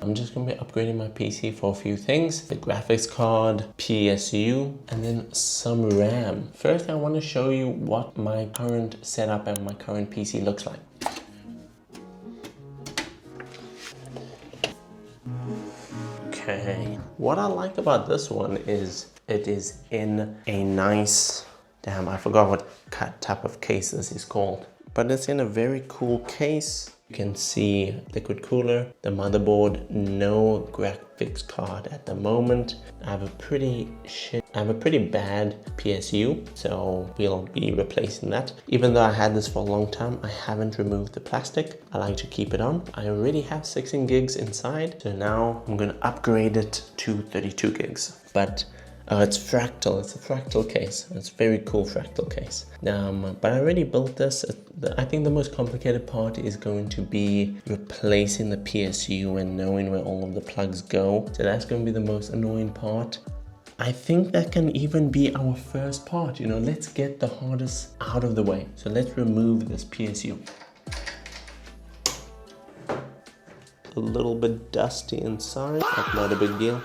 I'm just gonna be upgrading my PC for a few things. The graphics card, PSU, and then some RAM. First, I wanna show you what my current setup and my current PC looks like. Okay, what I like about this one is it is in a nice, damn, I forgot what type of case this is called, but it's in a very cool case. You can see liquid cooler, the motherboard, no graphics card at the moment. I have a pretty bad PSU, so we'll be replacing that. Even though I had this for a long time, I haven't removed the plastic. I like to keep it on. I already have 16 gigs inside, so now I'm gonna upgrade it to 32 gigs. But it's fractal, it's a fractal case. It's a very cool fractal case. But I already built this. I think the most complicated part is going to be replacing the PSU and knowing where all of the plugs go. So that's going to be the most annoying part. I think that can even be our first part. You know, let's get the hardest out of the way. So let's remove this PSU. A little bit dusty inside, but not a big deal.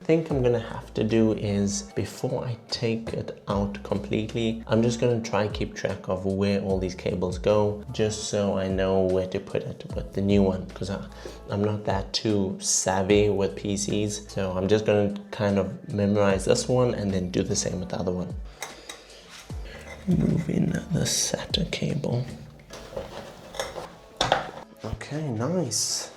I think I'm gonna have to do is, before I take it out completely, I'm just gonna try keep track of where all these cables go, just so I know where to put it with the new one, because I'm not that too savvy with PCs. So I'm just gonna kind of memorize this one and then do the same with the other one. Moving the SATA cable. Okay, nice.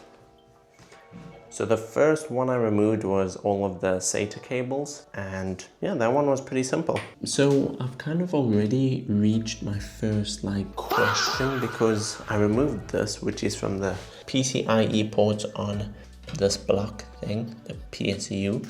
So the first one I removed was all of the SATA cables, and yeah, that one was pretty simple. So I've kind of already reached my first question, because I removed this, which is from the PCIe ports on this block thing, the PSU.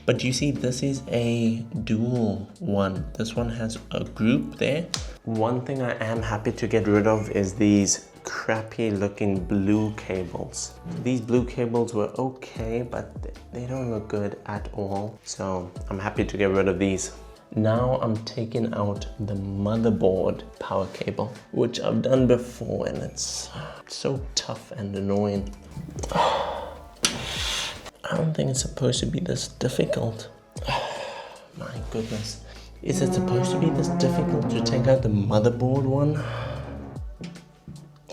But you see, this is a dual one. This one has a group there. One thing I am happy to get rid of is these crappy looking blue cables. These blue cables were okay, but they don't look good at all. So I'm happy to get rid of these. Now I'm taking out the motherboard power cable, which I've done before, and it's so tough and annoying. I don't think it's supposed to be this difficult. My goodness. Is it supposed to be this difficult to take out the motherboard one?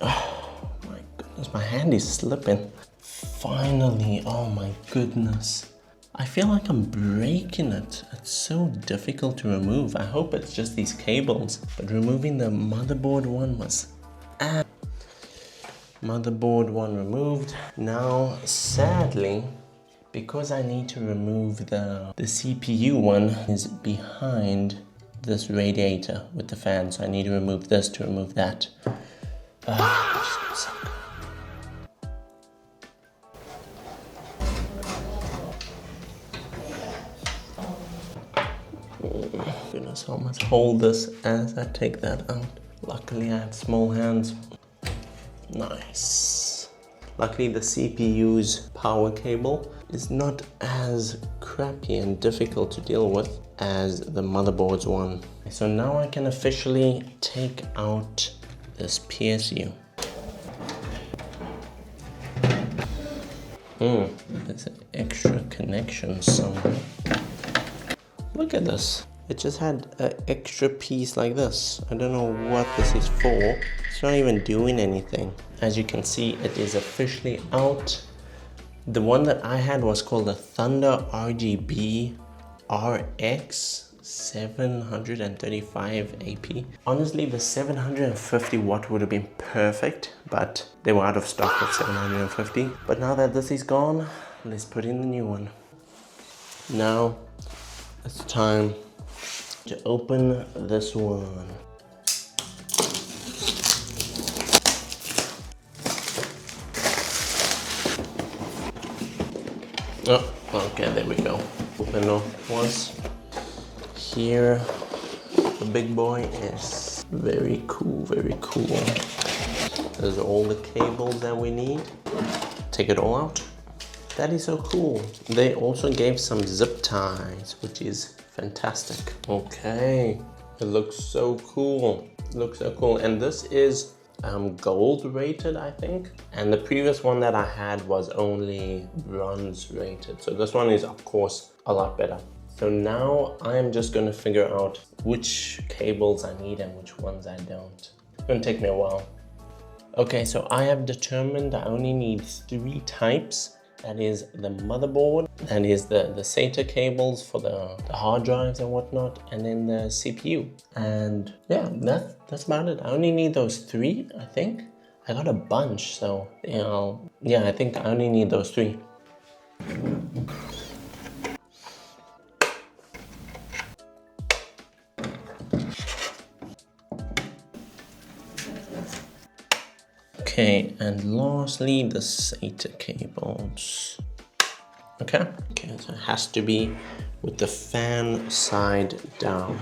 Oh my goodness, my hand is slipping. Finally, oh my goodness. I feel like I'm breaking it. It's so difficult to remove. I hope it's just these cables, but removing the motherboard one was... Motherboard one removed. Now, sadly, because I need to remove the CPU one is behind this radiator with the fan, so I need to remove this to remove that. Goodness, I must hold this as I take that out. Luckily I have small hands. Nice. Luckily the CPU's power cable is not as crappy and difficult to deal with as the motherboard's one. So now I can officially take out this PSU. There's an extra connection somewhere. Look at this. It just had an extra piece like this. I don't know what this is for. It's not even doing anything. As you can see, it is officially out. The one that I had was called the Thunder RGB RX 735 AP. Honestly, the 750 watt would have been perfect, but they were out of stock at 750. But now that this is gone, let's put in the new one. Now it's time to open this one. Oh, okay, there we go. Open up once. Here, the big boy is very cool, very cool. There's all the cables that we need. Take it all out. That is so cool. They also gave some zip ties, which is fantastic. Okay, it looks so cool. Looks so cool. And this is gold rated, I think. And the previous one that I had was only bronze rated. So this one is, of course, a lot better. So now I'm just gonna figure out which cables I need and which ones I don't. It's gonna take me a while. Okay, so I have determined I only need 3 types. That is the motherboard, that is the SATA cables for the hard drives and whatnot, and then the CPU. And yeah, that's about it. I only need those 3, I think. I got a bunch, so yeah, I think I only need those 3. Okay, and lastly, the SATA cables. Okay, so it has to be with the fan side down.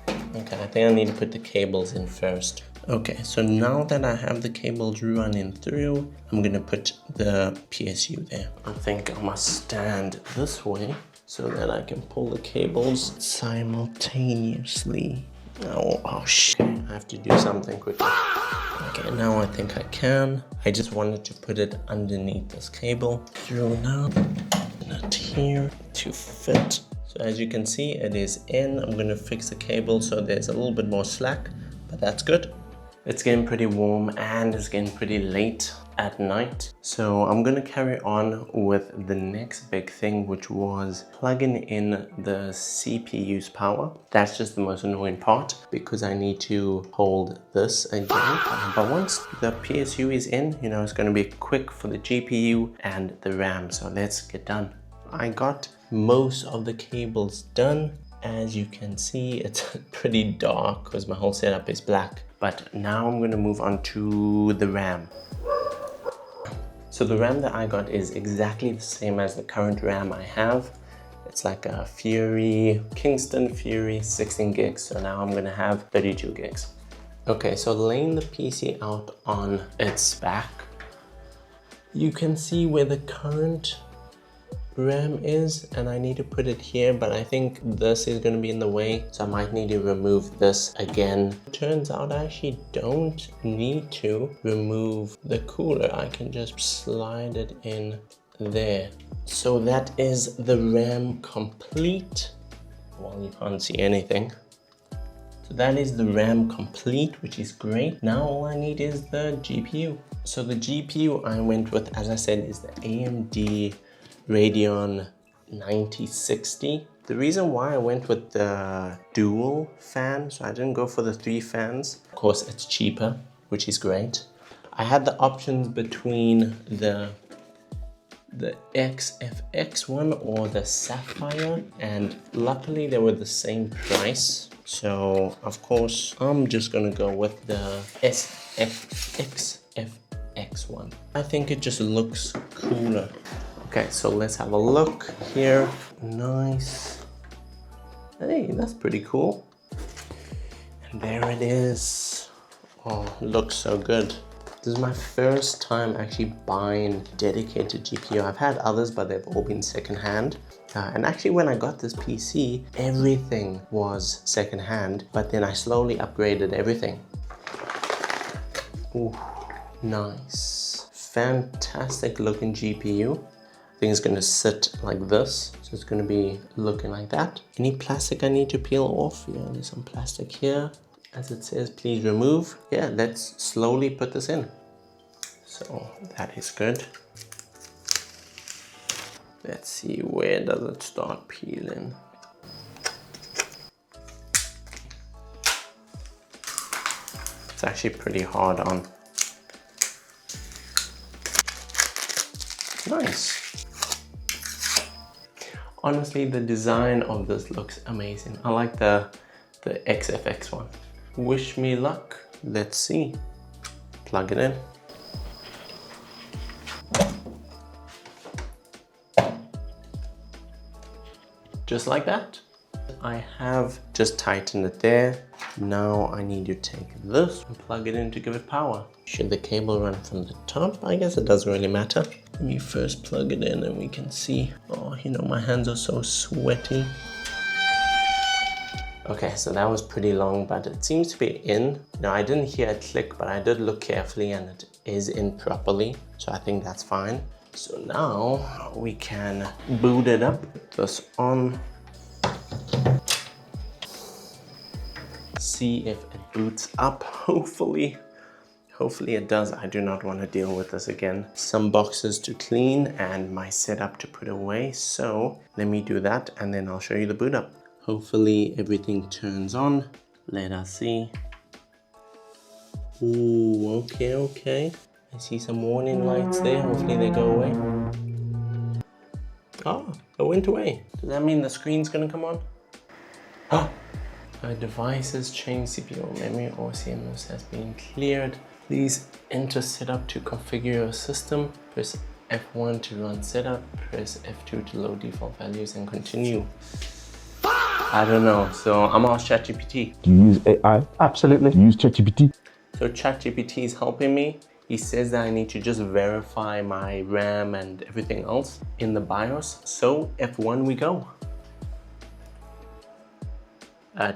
Okay, I think I need to put the cables in first. Okay, so now that I have the cables running through, I'm gonna put the PSU there. I think I must stand this way so that I can pull the cables simultaneously. Oh shit, I have to do something quickly. Okay, now I think I can. I just wanted to put it underneath this cable. Through now, not here to fit. So as you can see, it is in. I'm gonna fix the cable so there's a little bit more slack, but that's good. It's getting pretty warm and it's getting pretty late at night. So I'm gonna carry on with the next big thing, which was plugging in the CPU's power. That's just the most annoying part because I need to hold this again. But once the PSU is in, you know, it's gonna be quick for the GPU and the RAM. So let's get done. I got most of the cables done. As you can see, it's pretty dark because my whole setup is black. But now I'm gonna move on to the RAM. So the RAM that I got is exactly the same as the current RAM I have. It's like a Kingston Fury 16 gigs. So now I'm gonna have 32 gigs. Okay, so laying the PC out on its back, you can see where the current RAM is, and I need to put it here, but I think this is going to be in the way, so I might need to remove this again. Turns out I actually don't need to remove the cooler. I can just slide it in there. So that is the RAM complete. Well, you can't see anything. So that is the RAM complete, which is great. Now all I need is the GPU. So the GPU I went with, as I said, is the AMD Radeon 9060. The reason why I went with the dual fan, so I didn't go for the 3 fans. Of course, it's cheaper, which is great. I had the options between the XFX one or the Sapphire, and luckily they were the same price. So of course, I'm just gonna go with the SFX one. I think it just looks cooler. Okay, so let's have a look here. Nice. Hey, that's pretty cool. And there it is. Oh, looks so good. This is my first time actually buying dedicated GPU. I've had others, but they've all been secondhand. And actually when I got this PC, everything was secondhand, but then I slowly upgraded everything. Ooh, nice. Fantastic looking GPU. I think it's going to sit like this, so it's going to be looking like that. Any plastic I need to peel off? Yeah, there's some plastic here. As it says, please remove. Yeah, let's slowly put this in. So that is good. Let's see, where does it start peeling? It's actually pretty hard on. Nice. Honestly, the design of this looks amazing. I like the XFX one. Wish me luck. Let's see. Plug it in. Just like that. I have just tightened it there. Now I need to take this and plug it in to give it power. Should the cable run from the top? I guess it doesn't really matter. Let me first plug it in and we can see. Oh, you know, my hands are so sweaty. Okay, so that was pretty long, but it seems to be in. Now, I didn't hear a click, but I did look carefully and it is in properly. So I think that's fine. So now we can boot it up. Put this on. See if it boots up, hopefully. Hopefully it does. I do not want to deal with this again. Some boxes to clean and my setup to put away. So let me do that and then I'll show you the boot up. Hopefully everything turns on. Let us see. Ooh, okay. I see some warning lights there. Hopefully they go away. Oh, it went away. Does that mean the screen's gonna come on? Oh, devices change CPU or memory or CMOS has been cleared. Please enter setup to configure your system. Press F1 to run setup. Press F2 to load default values and continue. I don't know, so I'm on ChatGPT. Do you use AI? Absolutely. Do you use ChatGPT? So ChatGPT is helping me. He says that I need to just verify my RAM and everything else in the BIOS. So F1 we go.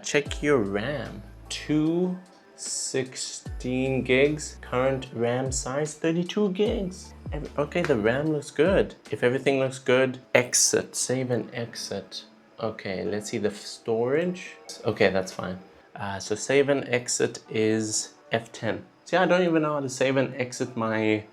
Check your RAM. 216 gigs. Current RAM size 32 gigs. Okay, the RAM looks good. If everything looks good, exit, save and exit. Okay, let's see the storage. Okay, that's fine. So save and exit is F10. See, I don't even know how to save and exit my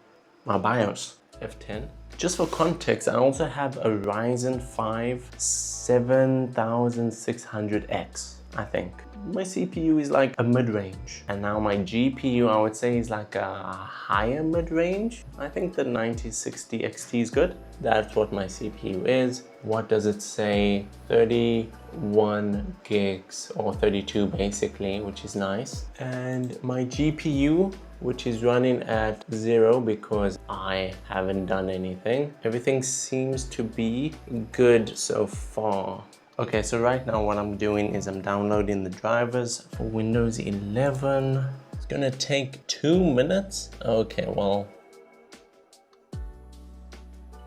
BIOS. F10. Just for context, I also have a Ryzen 5 7600X, I think. My CPU is like a mid-range, and now my GPU I would say is like a higher mid-range. I think the 9060 XT is good. That's what my CPU is. What does it say? 31 gigs or 32 basically, which is nice. And my GPU, which is running at 0 because I haven't done anything. Everything seems to be good so far. Okay, so right now what I'm doing is I'm downloading the drivers for Windows 11. It's gonna take 2 minutes. Okay, well,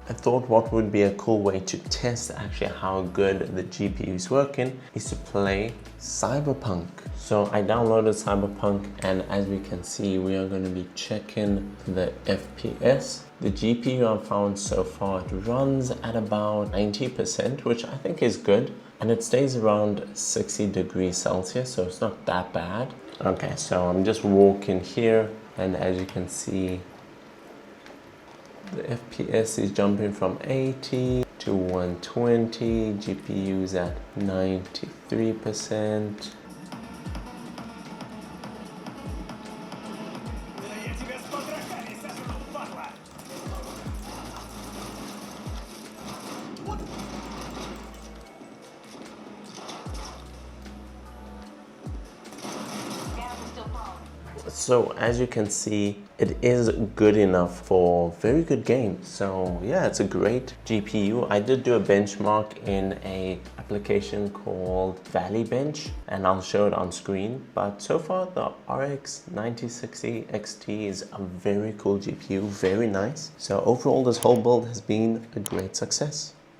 I thought what would be a cool way to test actually how good the GPU is working is to play Cyberpunk. So I downloaded Cyberpunk, and as we can see, we are going to be checking the FPS. The GPU I've found so far, it runs at about 90%, which I think is good. And it stays around 60 degrees Celsius, so it's not that bad. Okay, so I'm just walking here, and as you can see, the FPS is jumping from 80 to 120, GPU is at 93%. So as you can see, it is good enough for very good games. So yeah, it's a great GPU. I did do a benchmark in a application called Valley Bench, and I'll show it on screen. But so far, the RX 9060 XT is a very cool GPU, very nice. So overall, this whole build has been a great success.